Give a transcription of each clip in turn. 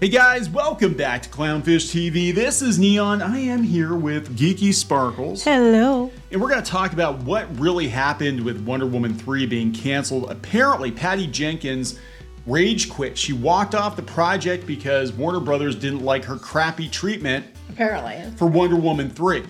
Hey guys, welcome back to Clownfish TV. This is Neon. I am here with Geeky Sparkles. Hello. And we're going to talk about what really happened with Wonder Woman 3 being canceled. Apparently, Patty Jenkins rage quit. She walked off the project because Warner Brothers didn't like her crappy treatment Apparently. for Wonder Woman 3.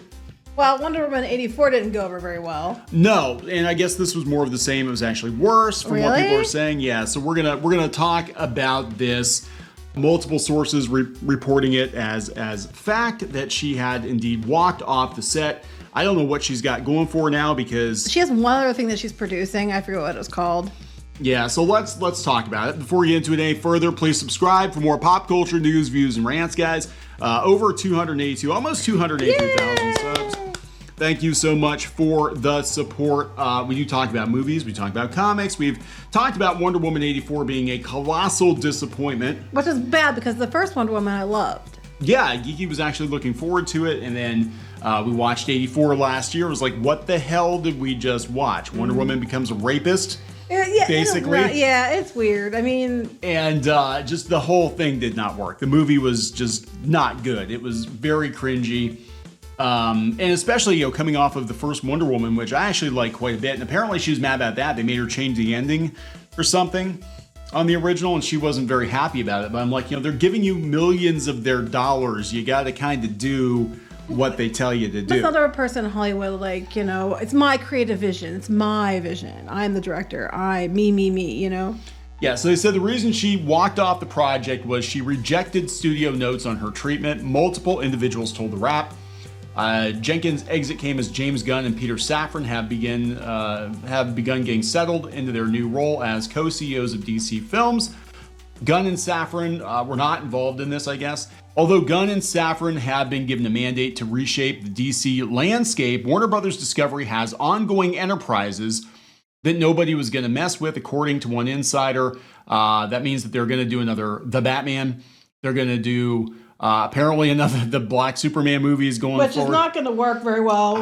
Well, Wonder Woman 84 didn't go over very well. No, and I guess this was more of the same. It was actually worse from what people Really? are saying. Yeah, so we're gonna talk about this. Multiple sources reporting it as fact that she had indeed walked off the set. I don't know what she's got going for now because She has one other thing that she's producing. I forget what it was called. yeah. So let's talk about it. Before we get into it any further, please subscribe for more pop culture news, views, and rants, guys. Over 282, almost 282,000 subs. Thank you so much for the support. We do talk about movies, we talk about comics, we've talked about Wonder Woman 84 being a colossal disappointment. Which is bad because the first Wonder Woman I loved. Yeah, Geeky was actually looking forward to it, and then we watched 84 last year. It was like, what the hell did we just watch? Wonder Woman becomes a rapist, basically. It's weird. I mean... And just the whole thing did not work. The movie was just not good. It was very cringy. And especially, coming off of the first Wonder Woman, which I actually like quite a bit. And apparently she was mad about that. They made her change the ending or something on the original, and she wasn't very happy about it. But I'm like, they're giving you millions of their dollars. You got to kind of do what they tell you to do. That's another person in Hollywood, it's my creative vision. It's my vision. I'm the director. Me. Yeah, so they said the reason she walked off the project was she rejected studio notes on her treatment. Multiple individuals told the Wrap. Jenkins' exit came as James Gunn and Peter Safran have begun getting settled into their new role as co-CEOs of DC Films. Gunn and Safran were not involved in this, I guess. Although Gunn and Safran have been given a mandate to reshape the DC landscape, Warner Brothers Discovery has ongoing enterprises that nobody was going to mess with, according to one insider. That means that they're going to do another The Batman. They're going to do... apparently the Black Superman movie is going Which forward. is not going to work very well.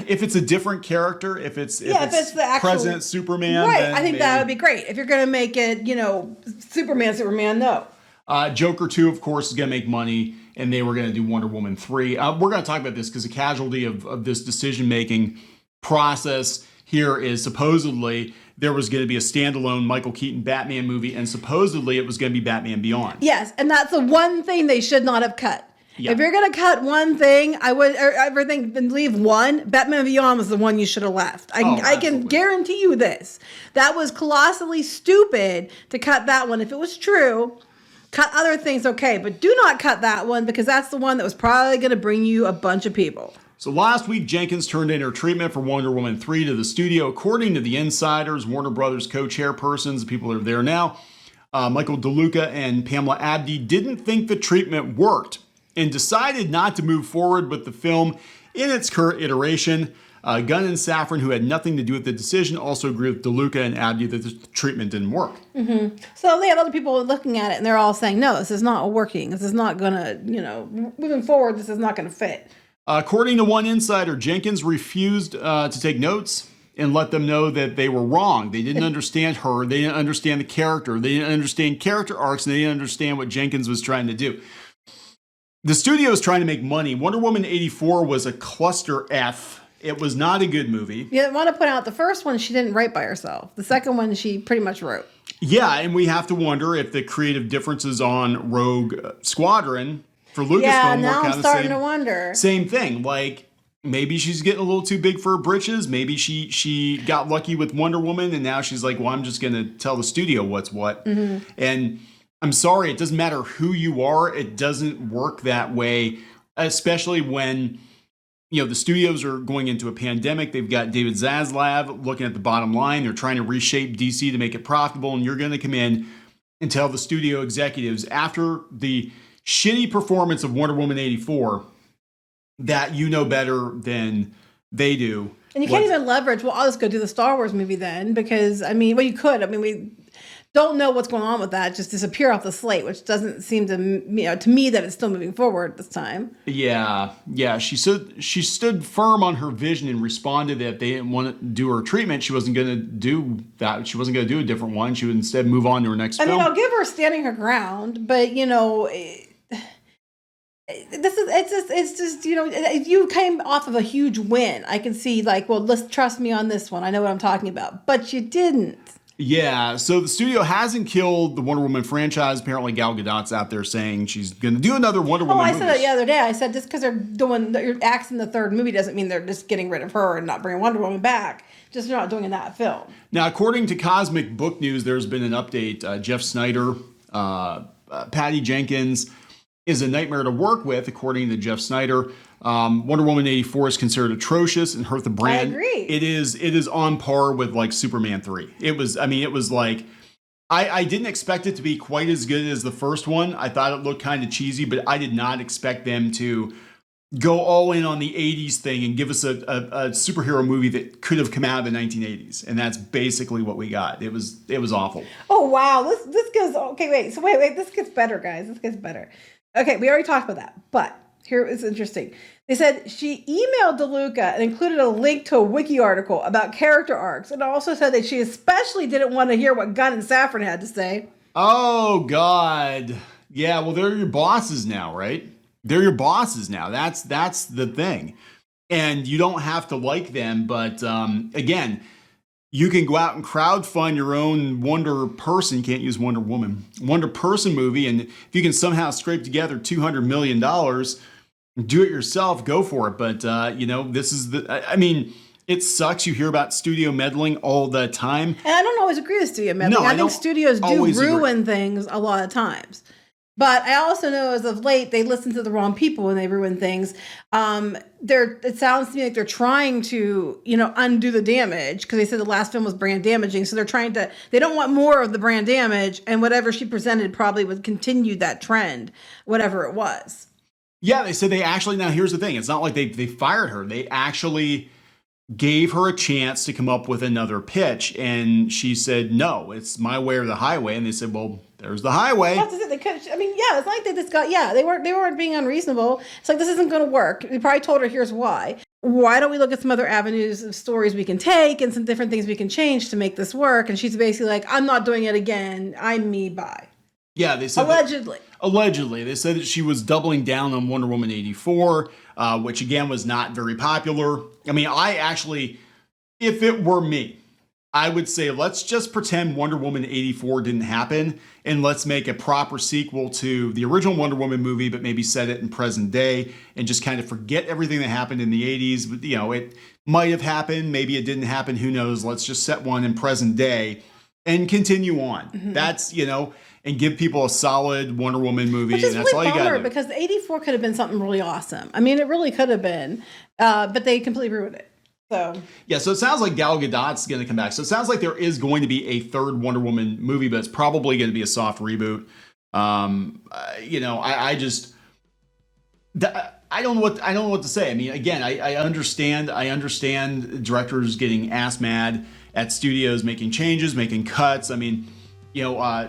If it's a different character, if it's the actual President Superman, right? then I think maybe. that would be great. If you're going to make it, Superman, no. Joker 2, of course, is going to make money, and they were going to do Wonder Woman 3. We're going to talk about this because a casualty of this decision-making process here is supposedly there was going to be a standalone Michael Keaton Batman movie, and supposedly it was going to be Batman Beyond. Yes, and that's the one thing they should not have cut. Yeah. If you're going to cut one thing, leave one. Batman Beyond was the one you should have left. I can guarantee you this. That was colossally stupid to cut that one. If it was true, cut other things, okay, but do not cut that one because that's the one that was probably going to bring you a bunch of people. So last week, Jenkins turned in her treatment for Wonder Woman 3 to the studio. According to the insiders, Warner Brothers co-chairpersons, the people that are there now, Michael DeLuca and Pamela Abdy didn't think the treatment worked and decided not to move forward with the film in its current iteration. Gunn and Safran, who had nothing to do with the decision, also agree with DeLuca and Abdy that the treatment didn't work. Mm-hmm. So they have other people looking at it, and they're all saying, no, this is not working. This is not going to, moving forward, this is not going to fit. According to one insider, Jenkins refused to take notes and let them know that they were wrong. They didn't understand her. They didn't understand the character. They didn't understand character arcs, and they didn't understand what Jenkins was trying to do. The studio is trying to make money. Wonder Woman 84 was a cluster F. It was not a good movie. You want to point out the first one she didn't write by herself. The second one she pretty much wrote. Yeah, and we have to wonder if the creative differences on Rogue Squadron for Lucasfilm yeah, were now kind I'm of starting to wonder. Same thing. Like, maybe she's getting a little too big for her britches. Maybe she got lucky with Wonder Woman, and now she's like, well, I'm just going to tell the studio what's what. Mm-hmm. And I'm sorry, it doesn't matter who you are. It doesn't work that way, especially when, the studios are going into a pandemic. They've got David Zaslav looking at the bottom line. They're trying to reshape DC to make it profitable, and you're going to come in and tell the studio executives after the shitty performance of Wonder Woman 84 that you know better than they do. And you can't even leverage, well, I'll just go do the Star Wars movie then, because, you could. don't know what's going on with that, just disappear off the slate, which doesn't seem to, to me that it's still moving forward this time. Yeah. She stood firm on her vision and responded that if they didn't want to do her treatment, she wasn't going to do that. She wasn't going to do a different one. She would instead move on to her next film. I mean, I'll give her standing her ground, but it's just you came off of a huge win. I can see well, let's trust me on this one. I know what I'm talking about, but you didn't. Yeah, so the studio hasn't killed the Wonder Woman franchise. Apparently, Gal Gadot's out there saying she's going to do another Wonder Woman movie. I said that the other day. I said just because they're axing the third movie doesn't mean they're just getting rid of her and not bringing Wonder Woman back. Just they're not doing that film. Now, according to Cosmic Book News, there's been an update. Jeff Snyder, Patty Jenkins is a nightmare to work with, according to Jeff Snyder. Wonder Woman 84 is considered atrocious and hurt the brand. I agree. It is on par with like Superman 3. It was like, I didn't expect it to be quite as good as the first one. I thought it looked kind of cheesy, but I did not expect them to go all in on the 80s thing and give us a superhero movie that could have come out of the 1980s. And that's basically what we got. It was awful. Oh, wow. This goes, okay, wait. So wait, this gets better, guys. This gets better. Okay, we already talked about that, but here is interesting. They said she emailed DeLuca and included a link to a wiki article about character arcs, and also said that she especially didn't want to hear what Gunn and Safran had to say. Oh, God. Yeah, well, they're your bosses now, right? They're your bosses now. That's the thing. And you don't have to like them, but again, you can go out and crowdfund your own Wonder Person, you can't use Wonder Woman, Wonder Person movie, and if you can somehow scrape together $200 million, do it yourself, go for it. But, this is it sucks. You hear about studio meddling all the time. And I don't always agree with studio meddling. No, I think studios do ruin things a lot of times. But I also know as of late, they listen to the wrong people when they ruin things. It sounds to me like they're trying to, undo the damage because they said the last film was brand damaging. So they don't want more of the brand damage, and whatever she presented probably would continue that trend, whatever it was. Yeah, they said now here's the thing. It's not like they fired her. They actually gave her a chance to come up with another pitch. And she said, no, it's my way or the highway. And they said, well, there's the highway. It's like they just they weren't being unreasonable. It's like, this isn't going to work. They probably told her, here's why. Why don't we look at some other avenues of stories we can take and some different things we can change to make this work? And she's basically like, I'm not doing it again. I'm me, bye. Yeah, they said allegedly. They said that she was doubling down on Wonder Woman 84, which again was not very popular. I mean, if it were me, I would say let's just pretend Wonder Woman 84 didn't happen, and let's make a proper sequel to the original Wonder Woman movie, but maybe set it in present day and just kind of forget everything that happened in the 80s. But, it might have happened. Maybe it didn't happen. Who knows? Let's just set one in present day and continue on. Mm-hmm. That's, and give people a solid Wonder Woman movie. Which is and that's really all you got to do. Because the 84 could have been something really awesome. I mean, it really could have been, but they completely ruined it. So it sounds like Gal Gadot's going to come back. So it sounds like there is going to be a third Wonder Woman movie, but it's probably going to be a soft reboot. I don't know what to say. I mean, again, I understand directors getting ass mad at studios making changes, making cuts. I mean,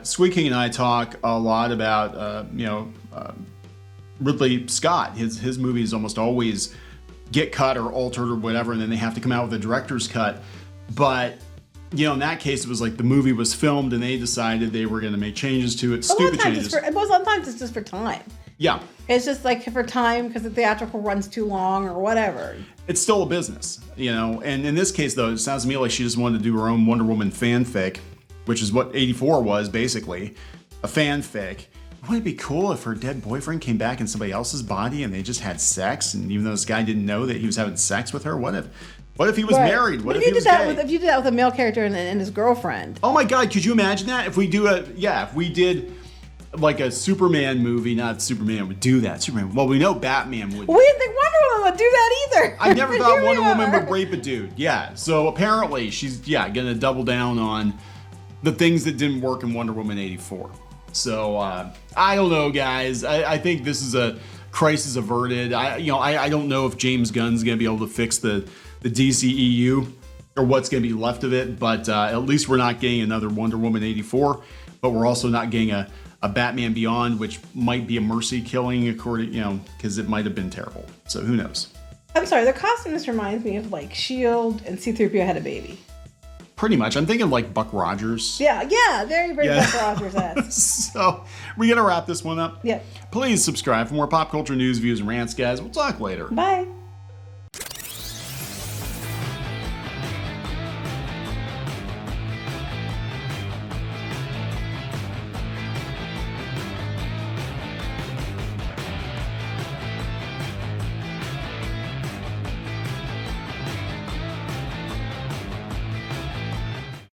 Squid King and I talk a lot about Ridley Scott. His movies almost always get cut or altered or whatever, and then they have to come out with a director's cut. But in that case, it was like the movie was filmed and they decided they were going to make changes to it. Stupid changes. Sometimes it's just for time. Yeah. It's just like for time because the theatrical runs too long or whatever. It's still a business, and in this case, though, it sounds to me like she just wanted to do her own Wonder Woman fanfic, which is what 84 was, basically, a fanfic. Wouldn't it be cool if her dead boyfriend came back in somebody else's body and they just had sex, and even though this guy didn't know that he was having sex with her? What if he was married? What if he was gay? If you did that with a male character and his girlfriend? Oh my God, could you imagine that? If we did like a Superman movie, not Superman would do that. Well, we know Batman would. We didn't think Wonder Woman would do that either. I never thought Wonder Woman would rape a dude. Yeah, so apparently she's gonna double down on the things that didn't work in Wonder Woman 84. So I don't know, guys. I think this is a crisis averted. I don't know if James Gunn's gonna be able to fix the DCEU or what's gonna be left of it, but at least we're not getting another Wonder Woman 84. but we're also not getting a Batman Beyond, which might be a mercy killing, according, because it might have been terrible. So who knows? I'm sorry, the costume just reminds me of like S.H.I.E.L.D. and C-3PO had a baby. Pretty much. I'm thinking like Buck Rogers. Yeah, very Buck Rogers-esque. So we're going to wrap this one up. Yeah. Please subscribe for more pop culture news, views, and rants, guys. We'll talk later. Bye.